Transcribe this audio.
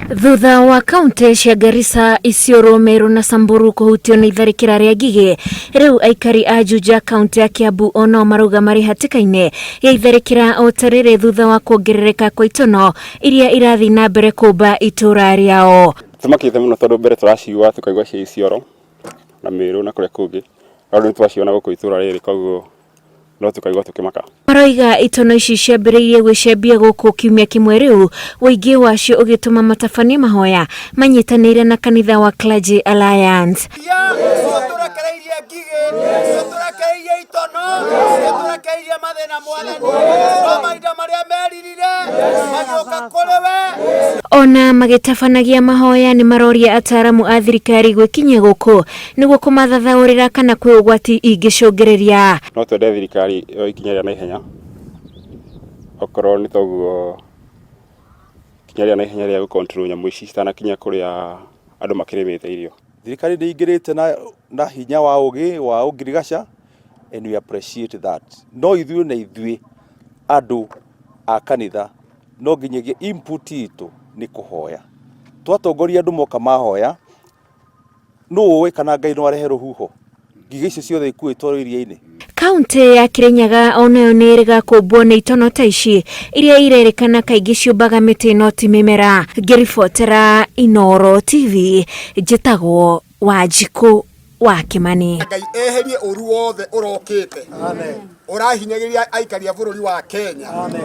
Thutha wa kaunti cia Garissa, Isiolo, Meru na Samburu kuhutio ni itharikira ria ngigĩ, riu aikari a Juja kaunti ya Kiambu ono marauga mari hatikaine ya itharikira o tarire thutha wa kuongerereka kwa itono iria irathi na mbere kumba itura riao. Tumakite muno tondu mbere turaciua tukaigua cia Isiolo na Meru na kuria kungi, riu twaciona guku itura riri koguo no tukaigua tukimaka. Maroiga itono ici ciambĩrĩirie gwĩcambia gũkũ kiumia kĩmwe rĩu, ũingĩ wacio ũgĩtũma matabania mahoya manyitanĩire na kanitha wa Clergy Alliance. Ona magĩtabanagia mahoya nĩ maroria ataramu a thirikari gwĩkinyia gũkũ nĩguo kũmathathaũrĩra kana kwĩ ũgwati ingĩcũngĩrĩria. No twende thirikari ikinya na ihenya okorwo ni toguo kinya na ihenya ria gukontrol nyamu ici citanakinya kuria andu makirimite irio. Thirikari ndĩingĩrĩte na hinya wa ũgĩ wa ũngirigaca, and we appreciate that. No ithuĩ andu a kanitha no nginyagia input itu ni kuhoya. Twatongoria andu moka mahoya, no ũĩ kana Ngai no arehe rũhuho ngigĩ icio ciothe ikuĩtwo iria-inĩ. Kaunti ya Kirinyaga onayo nĩ ĩrĩgakumbwo nĩ itono ta ici iria irerĩkana kaingĩ ciũmbaga mĩtĩ no ti mĩmera. Ngĩribotera Inooro TV, njĩtagwo Wanjikũ wa Kimani. Ngai eherie ũru wothe ũrokĩte. Amen. Ũrahinyagĩria aikari a bũrũri wa Kenya. Amen.